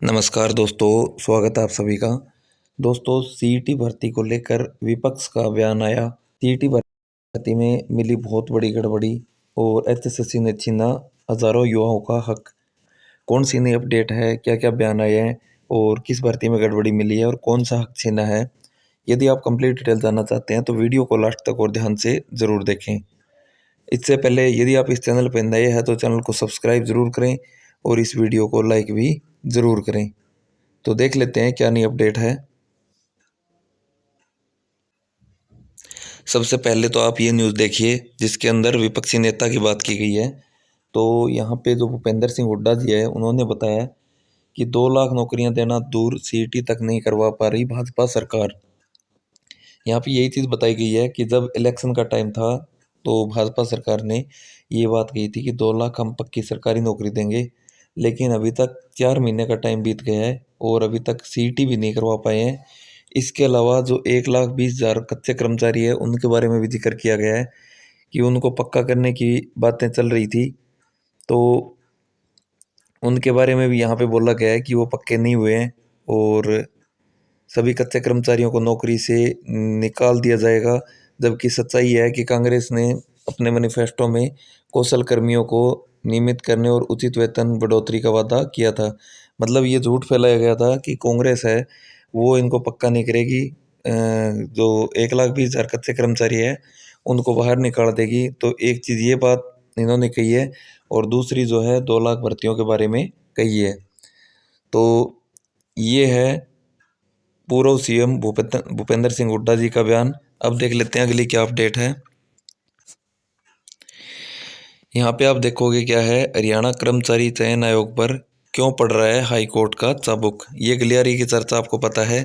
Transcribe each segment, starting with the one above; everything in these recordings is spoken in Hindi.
नमस्कार दोस्तों, स्वागत है आप सभी का। दोस्तों, सीईटी भर्ती को लेकर विपक्ष का बयान आया। सीईटी भर्ती में मिली बहुत बड़ी गड़बड़ी और एचएसएससी ने छीना हजारों युवाओं का हक। कौन सी नई अपडेट है, क्या क्या बयान आए हैं और किस भर्ती में गड़बड़ी मिली है और कौन सा हक छीना है। यदि आप कंप्लीट डिटेल जानना चाहते हैं तो वीडियो को लास्ट तक और ध्यान से ज़रूर देखें। इससे पहले यदि आप इस चैनल पर नए हैं तो चैनल को सब्सक्राइब ज़रूर करें और इस वीडियो को लाइक भी ज़रूर करें। तो देख लेते हैं क्या नई अपडेट है। सबसे पहले तो आप ये न्यूज़ देखिए जिसके अंदर विपक्षी नेता की बात की गई है। तो यहाँ पे जो भूपेंद्र सिंह हुड्डा जी है, उन्होंने बताया कि 2 लाख नौकरियां देना दूर, सीईटी तक नहीं करवा पा रही भाजपा सरकार। यहाँ पे यही चीज़ बताई गई है कि जब इलेक्शन का टाइम था तो भाजपा सरकार ने ये बात कही थी कि 2 लाख हम पक्की सरकारी नौकरी देंगे, लेकिन अभी तक 4 महीने का टाइम बीत गया है और अभी तक सीईटी भी नहीं करवा पाए हैं। इसके अलावा जो 1,20,000 कच्चे कर्मचारी है उनके बारे में भी जिक्र किया गया है कि उनको पक्का करने की बातें चल रही थी। तो उनके बारे में भी यहाँ पे बोला गया है कि वो पक्के नहीं हुए हैं और सभी कच्चे कर्मचारियों को नौकरी से निकाल दिया जाएगा। जबकि सच्चाई है कि कांग्रेस ने अपने मैनिफेस्टो में कौशल कर्मियों को नियमित करने और उचित वेतन बढ़ोतरी का वादा किया था। मतलब ये झूठ फैलाया गया था कि कांग्रेस है वो इनको पक्का नहीं करेगी। जो 1,20,000 कच्चे कर्मचारी है उनको बाहर निकाल देगी। तो एक चीज़ ये बात इन्होंने कही है और दूसरी जो है 2 लाख भर्तियों के बारे में कही है। तो ये है पूर्व सीएम भूपेंद्र सिंह हुड्डा जी का बयान। अब देख लेते हैं अगली क्या अपडेट है। यहाँ पे आप देखोगे क्या है, हरियाणा कर्मचारी चयन आयोग पर क्यों पड़ रहा है हाई कोर्ट का चाबुक। ये गलियारी की चर्चा आपको पता है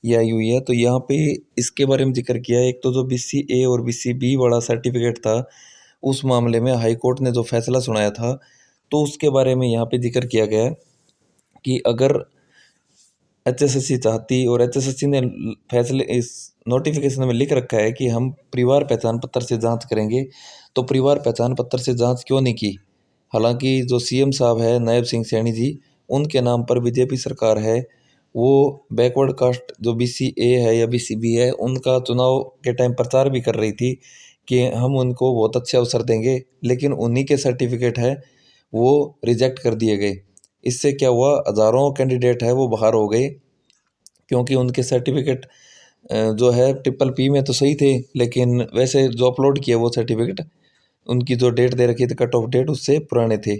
ये आई हुई है। तो यहाँ पे इसके बारे में जिक्र किया है। एक तो जो BCA और BCB वाला सर्टिफिकेट था, उस मामले में हाई कोर्ट ने जो फैसला सुनाया था, तो उसके बारे में यहाँ पे जिक्र किया गया है कि अगर एचएसएससी चाहती और एचएसएससी ने फैसले इस नोटिफिकेशन में लिख रखा है कि हम परिवार पहचान पत्र से जांच करेंगे, तो परिवार पहचान पत्र से जांच क्यों नहीं की। हालांकि जो सीएम साहब है नायब सिंह सैनी जी, उनके नाम पर बीजेपी सरकार है, वो बैकवर्ड कास्ट जो BCA है या BCB है उनका चुनाव के टाइम प्रचार भी कर रही थी कि हम उनको बहुत अच्छे अवसर देंगे, लेकिन उन्हीं के सर्टिफिकेट है वो रिजेक्ट कर दिए गए। इससे क्या हुआ, हज़ारों कैंडिडेट है वो बाहर हो गए क्योंकि उनके सर्टिफिकेट जो है PPP में तो सही थे, लेकिन वैसे जो अपलोड किए वो सर्टिफिकेट उनकी जो डेट दे रखी थी कट ऑफ डेट उससे पुराने थे।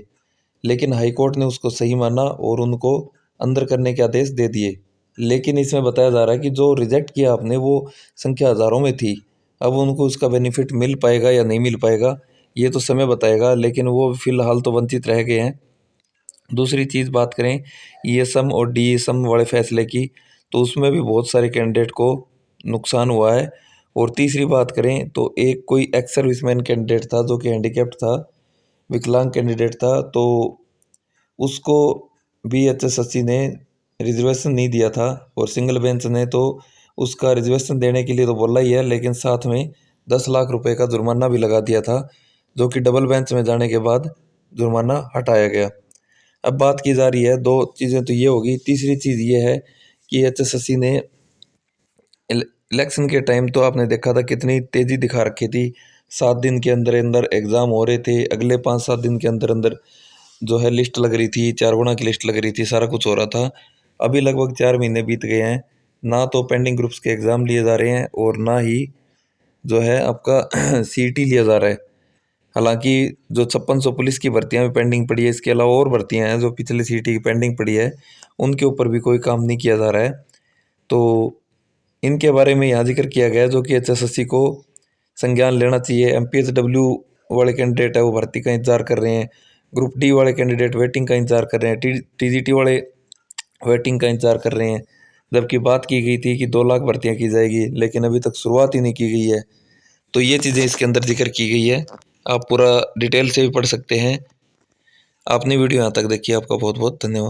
लेकिन हाई कोर्ट ने उसको सही माना और उनको अंदर करने के आदेश दे दिए। लेकिन इसमें बताया जा रहा है कि जो रिजेक्ट किया आपने वो संख्या हज़ारों में थी। अब उनको उसका बेनिफिट मिल पाएगा या नहीं मिल पाएगा ये तो समय बताएगा, लेकिन वो फिलहाल तो वंचित रह गए हैं। दूसरी चीज़ बात करें ESM और DSM वाले फैसले की, तो उसमें भी बहुत सारे कैंडिडेट को नुकसान हुआ है। और तीसरी बात करें तो एक कोई एक्स सर्विसमैन कैंडिडेट था जो कि हैंडीकैप्ड था, विकलांग कैंडिडेट था, तो उसको भी HSSC ने रिजर्वेशन नहीं दिया था और सिंगल बेंच ने तो उसका रिजर्वेशन देने के लिए तो बोला ही है, लेकिन साथ में 10 लाख रुपए का जुर्माना भी लगा दिया था, जो कि डबल बेंच में जाने के बाद जुर्माना हटाया गया। अब बात की जा रही है, 2 चीज़ें तो ये होगी, तीसरी चीज़ ये है कि HSSC ने इलेक्शन के टाइम तो आपने देखा था कितनी तेज़ी दिखा रखी थी। 7 दिन के अंदर अंदर एग्ज़ाम हो रहे थे, अगले 5-7 दिन के अंदर अंदर जो है लिस्ट लग रही थी, 4 गुना की लिस्ट लग रही थी, सारा कुछ हो रहा था। अभी लगभग 4 महीने बीत गए हैं, ना तो पेंडिंग ग्रुप्स के एग्ज़ाम लिए जा रहे हैं और ना ही जो है आपका सीईटी लिया जा रहा है। हालांकि जो 5600 पुलिस की भर्तियां भी पेंडिंग पड़ी है, इसके अलावा और भर्तियां हैं जो पिछले सीईटी की पेंडिंग पड़ी है, उनके ऊपर भी कोई काम नहीं किया जा रहा है। तो इनके बारे में यहाँ जिक्र किया गया जो कि HSSC को संज्ञान लेना चाहिए। MPHW वाले कैंडिडेट है वो भर्ती का इंतजार कर रहे हैं, ग्रुप D वाले कैंडिडेट वेटिंग का इंतजार कर रहे हैं, TGT वाले वेटिंग का इंतजार कर रहे हैं। जबकि बात की गई थी कि 2 लाख भर्तियाँ की जाएगी, लेकिन अभी तक शुरुआत ही नहीं की गई है। तो ये चीज़ें इसके अंदर जिक्र की गई है, आप पूरा डिटेल से भी पढ़ सकते हैं। आपने वीडियो यहाँ तक देखी, आपका बहुत बहुत धन्यवाद।